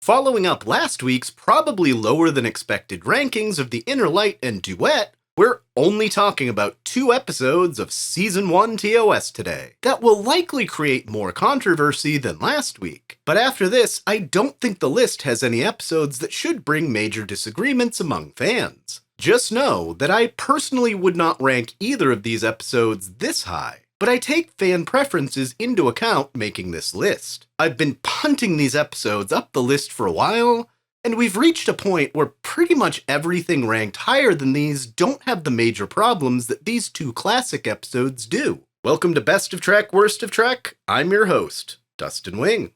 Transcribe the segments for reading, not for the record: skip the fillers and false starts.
Following up last week's probably lower than expected rankings of The Inner Light and Duet, we're only talking about 2 episodes of Season 1 TOS today. That will likely create more controversy than last week. But after this, I don't think the list has any episodes that should bring major disagreements among fans. Just know that I personally would not rank either of these episodes this high, but I take fan preferences into account making this list. I've been punting these episodes up the list for a while, and we've reached a point where pretty much everything ranked higher than these don't have the major problems that these 2 classic episodes do. Welcome to Best of Trek, Worst of Trek. I'm your host, Dustin Wing.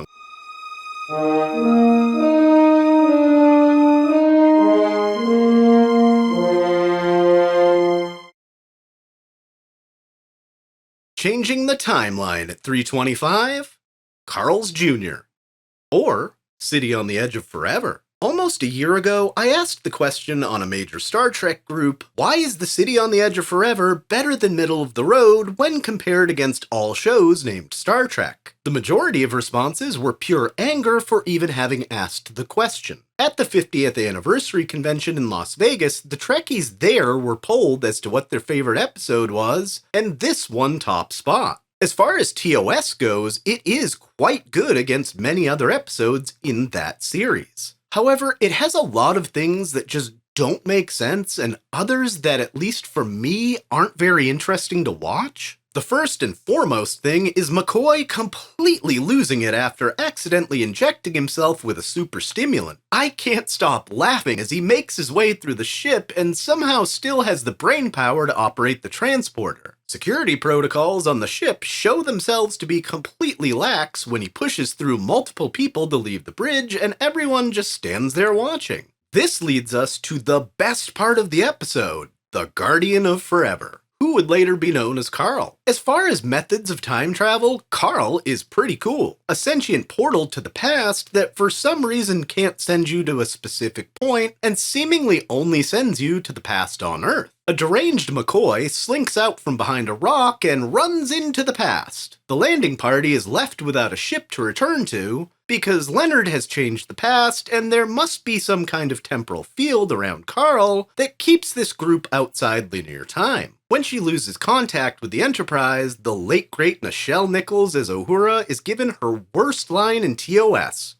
Changing the Timeline at 3:25, Carl's Jr., or City on the Edge of Forever. Almost a year ago, I asked the question on a major Star Trek group, why is the City on the Edge of Forever better than Middle of the Road when compared against all shows named Star Trek? The majority of responses were pure anger for even having asked the question. At the 50th anniversary convention in Las Vegas, the Trekkies there were polled as to what their favorite episode was, and this won top spot. As far as TOS goes, it is quite good against many other episodes in that series. However, it has a lot of things that just don't make sense and others that, at least for me, aren't very interesting to watch. The first and foremost thing is McCoy completely losing it after accidentally injecting himself with a super stimulant. I can't stop laughing as he makes his way through the ship and somehow still has the brain power to operate the transporter. Security protocols on the ship show themselves to be completely lax when he pushes through multiple people to leave the bridge and everyone just stands there watching. This leads us to the best part of the episode, the Guardian of Forever, who would later be known as Carl. As far as methods of time travel, Carl is pretty cool. A sentient portal to the past that for some reason can't send you to a specific point and seemingly only sends you to the past on Earth. A deranged McCoy slinks out from behind a rock and runs into the past. The landing party is left without a ship to return to because Leonard has changed the past and there must be some kind of temporal field around Carl that keeps this group outside linear time. When she loses contact with the Enterprise, the late great Nichelle Nichols as Ahura is given her worst line in TOS.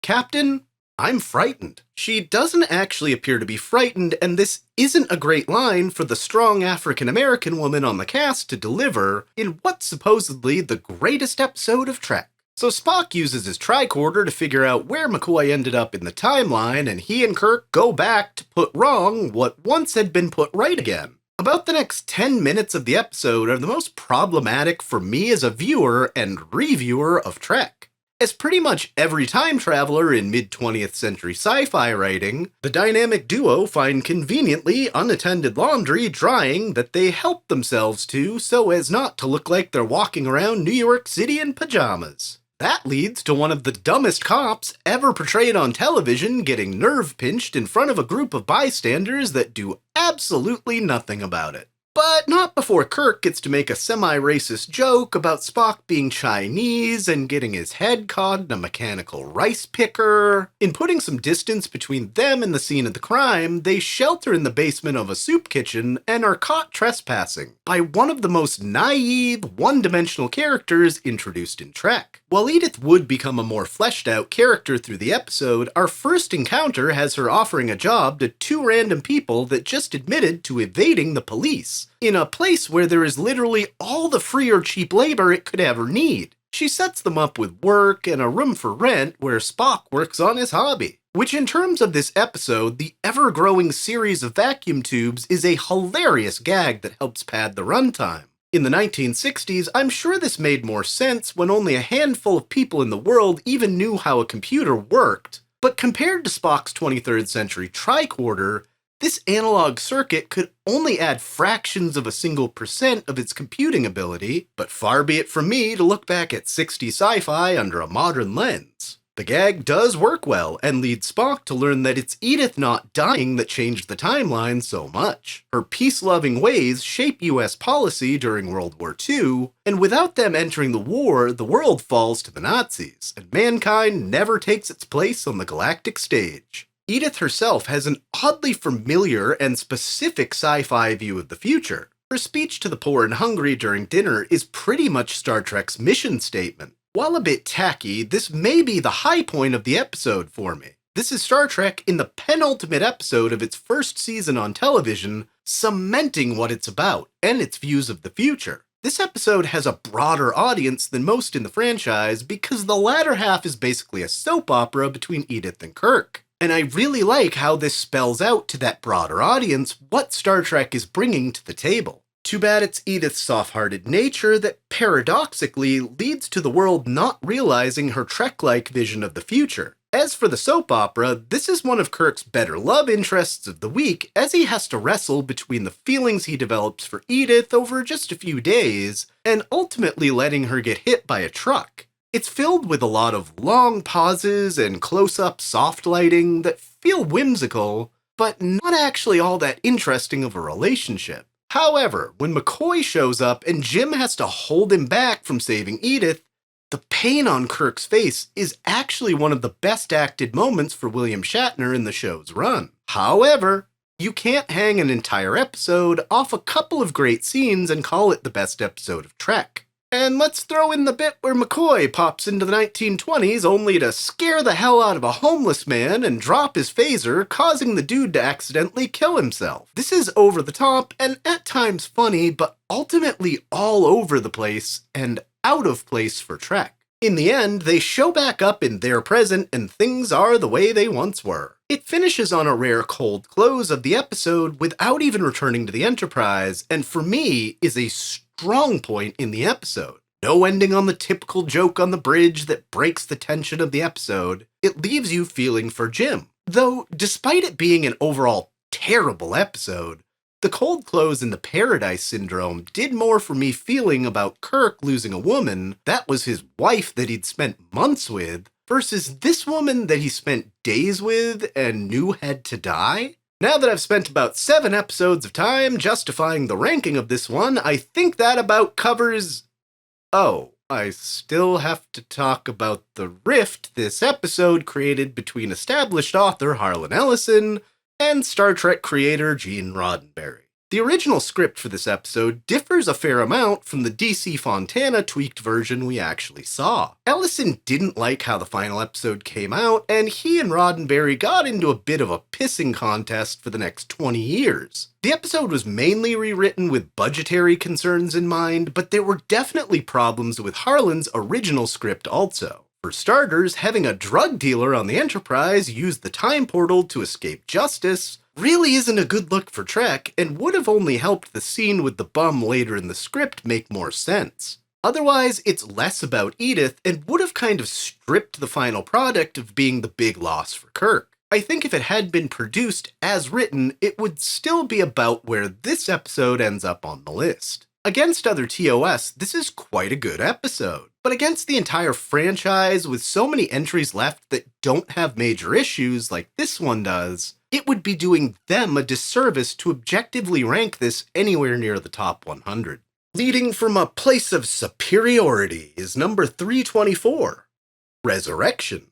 Captain, I'm frightened. She doesn't actually appear to be frightened, and this isn't a great line for the strong African-American woman on the cast to deliver in what's supposedly the greatest episode of Trek. So Spock uses his tricorder to figure out where McCoy ended up in the timeline, and he and Kirk go back to put wrong what once had been put right again. About the next 10 minutes of the episode are the most problematic for me as a viewer and reviewer of Trek. As pretty much every time traveler in mid-20th century sci-fi writing, the dynamic duo find conveniently unattended laundry drying that they help themselves to so as not to look like they're walking around New York City in pajamas. That leads to one of the dumbest cops ever portrayed on television getting nerve pinched in front of a group of bystanders that do absolutely nothing about it. But not before Kirk gets to make a semi-racist joke about Spock being Chinese and getting his head caught in a mechanical rice picker. In putting some distance between them and the scene of the crime, they shelter in the basement of a soup kitchen and are caught trespassing by one of the most naive, one-dimensional characters introduced in Trek. While Edith would become a more fleshed-out character through the episode, our first encounter has her offering a job to 2 random people that just admitted to evading the police, in a place where there is literally all the free or cheap labor it could ever need. She sets them up with work and a room for rent where Spock works on his hobby. Which in terms of this episode, the ever-growing series of vacuum tubes is a hilarious gag that helps pad the runtime. In the 1960s, I'm sure this made more sense when only a handful of people in the world even knew how a computer worked. But compared to Spock's 23rd century tricorder, this analog circuit could only add fractions of a single % of its computing ability, but far be it from me to look back at 60s sci-fi under a modern lens. The gag does work well and leads Spock to learn that it's Edith not dying that changed the timeline so much. Her peace-loving ways shape US policy during World War II, and without them entering the war, the world falls to the Nazis, and mankind never takes its place on the galactic stage. Edith herself has an oddly familiar and specific sci-fi view of the future. Her speech to the poor and hungry during dinner is pretty much Star Trek's mission statement. While a bit tacky, this may be the high point of the episode for me. This is Star Trek in the penultimate episode of its first season on television, cementing what it's about and its views of the future. This episode has a broader audience than most in the franchise because the latter half is basically a soap opera between Edith and Kirk. And I really like how this spells out to that broader audience what Star Trek is bringing to the table. Too bad it's Edith's soft-hearted nature that paradoxically leads to the world not realizing her Trek-like vision of the future. As for the soap opera, this is one of Kirk's better love interests of the week, as he has to wrestle between the feelings he develops for Edith over just a few days, and ultimately letting her get hit by a truck. It's filled with a lot of long pauses and close-up soft lighting that feel whimsical, but not actually all that interesting of a relationship. However, when McCoy shows up and Jim has to hold him back from saving Edith, the pain on Kirk's face is actually one of the best acted moments for William Shatner in the show's run. However, you can't hang an entire episode off a couple of great scenes and call it the best episode of Trek. And let's throw in the bit where McCoy pops into the 1920s only to scare the hell out of a homeless man and drop his phaser, causing the dude to accidentally kill himself. This is over the top and at times funny, but ultimately all over the place and out of place for Trek. In the end, they show back up in their present and things are the way they once were. It finishes on a rare cold close of the episode without even returning to the Enterprise, and for me is a strong point in the episode. No ending on the typical joke on the bridge that breaks the tension of the episode. It leaves you feeling for Jim. Though, despite it being an overall terrible episode, the cold close and the Paradise Syndrome did more for me feeling about Kirk losing a woman that was his wife that he'd spent months with, versus this woman that he spent days with and knew had to die. Now that I've spent about 7 episodes of time justifying the ranking of this one, I think that about covers... Oh, I still have to talk about the rift this episode created between established author Harlan Ellison and Star Trek creator Gene Roddenberry. The original script for this episode differs a fair amount from the DC Fontana tweaked version we actually saw. Ellison didn't like how the final episode came out, and he and Roddenberry got into a bit of a pissing contest for the next 20 years. The episode was mainly rewritten with budgetary concerns in mind, but there were definitely problems with Harlan's original script also. For starters, having a drug dealer on the Enterprise use the time portal to escape justice really isn't a good look for Trek, and would have only helped the scene with the bum later in the script make more sense. Otherwise, it's less about Edith, and would have kind of stripped the final product of being the big loss for Kirk. I think if it had been produced as written, it would still be about where this episode ends up on the list. Against other TOS, this is quite a good episode. But against the entire franchise, with so many entries left that don't have major issues like this one does, it would be doing them a disservice to objectively rank this anywhere near the top 100. Leading from a place of superiority is number 324, Resurrection,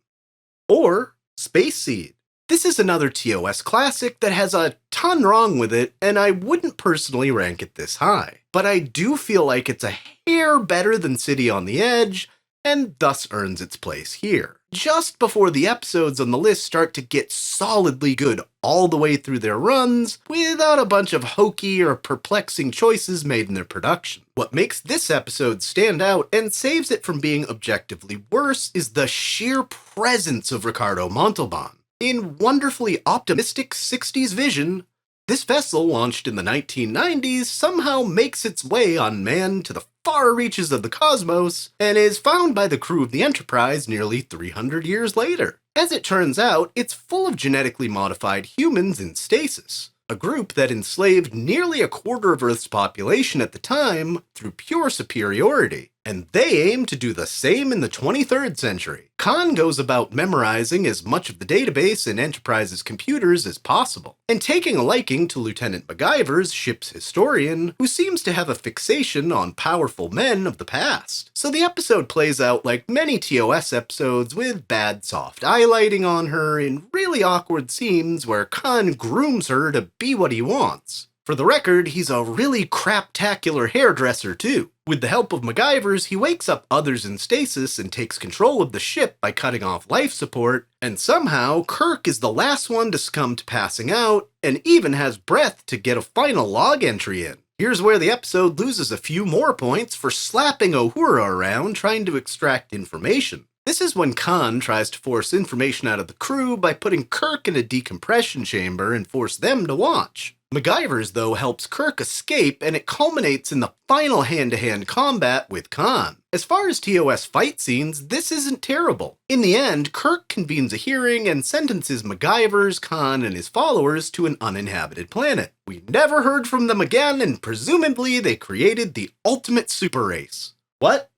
or Space Seed. This is another TOS classic that has a ton wrong with it, and I wouldn't personally rank it this high. But I do feel like it's a hair better than City on the Edge, and thus earns its place here. Just before the episodes on the list start to get solidly good all the way through their runs, without a bunch of hokey or perplexing choices made in their production. What makes this episode stand out and saves it from being objectively worse is the sheer presence of Ricardo Montalban. In wonderfully optimistic 60s vision, this vessel, launched in the 1990s, somehow makes its way unmanned to the far reaches of the cosmos, and is found by the crew of the Enterprise nearly 300 years later. As it turns out, it's full of genetically modified humans in stasis, a group that enslaved nearly a quarter of Earth's population at the time through pure superiority. and they aim to do the same in the 23rd century. Khan goes about memorizing as much of the database in Enterprise's computers as possible, and taking a liking to Lieutenant MacGyver's ship's historian, who seems to have a fixation on powerful men of the past. So the episode plays out like many TOS episodes, with bad soft highlighting on her in really awkward scenes where Khan grooms her to be what he wants. For the record, he's a really craptacular hairdresser too. With the help of MacGyver's, he wakes up others in stasis and takes control of the ship by cutting off life support, and somehow Kirk is the last one to succumb to passing out, and even has breath to get a final log entry in. Here's where the episode loses a few more points for slapping Ahura around trying to extract information. This is when Khan tries to force information out of the crew by putting Kirk in a decompression chamber and force them to watch. MacGyver's, though, helps Kirk escape, and it culminates in the final hand-to-hand combat with Khan. As far as TOS fight scenes, this isn't terrible. In the end, Kirk convenes a hearing and sentences MacGyver's, Khan, and his followers to an uninhabited planet. We never heard from them again, and presumably they created the ultimate super race. What?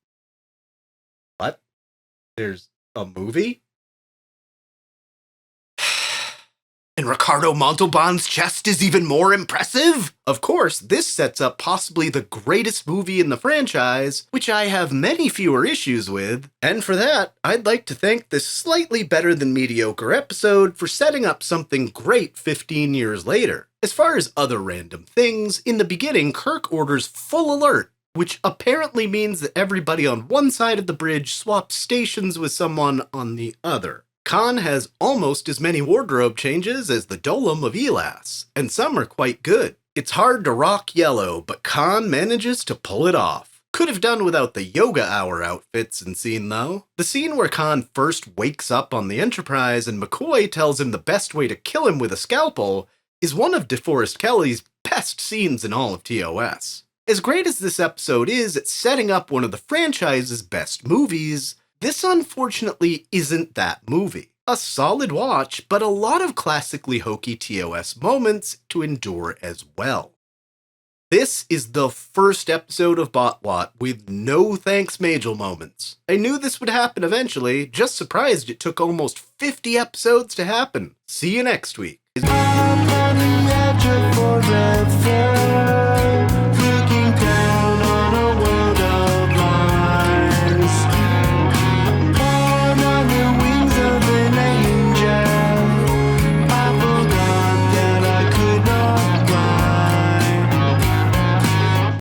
What? There's a movie? And Ricardo Montalban's chest is even more impressive? Of course, this sets up possibly the greatest movie in the franchise, which I have many fewer issues with, and for that, I'd like to thank this slightly better than mediocre episode for setting up something great 15 years later. As far as other random things, in the beginning, Kirk orders full alert, which apparently means that everybody on one side of the bridge swaps stations with someone on the other. Khan has almost as many wardrobe changes as the Dolom of Elas, and some are quite good. It's hard to rock yellow, but Khan manages to pull it off. Could have done without the yoga hour outfits and scene though. The scene where Khan first wakes up on the Enterprise and McCoy tells him the best way to kill him with a scalpel is one of DeForest Kelley's best scenes in all of TOS. As great as this episode is at setting up one of the franchise's best movies, this unfortunately isn't that movie. A solid watch, but a lot of classically hokey TOS moments to endure as well. This is the first episode of Botwat with no thanks Majel moments. I knew this would happen eventually, just surprised it took almost 50 episodes to happen. See you next week.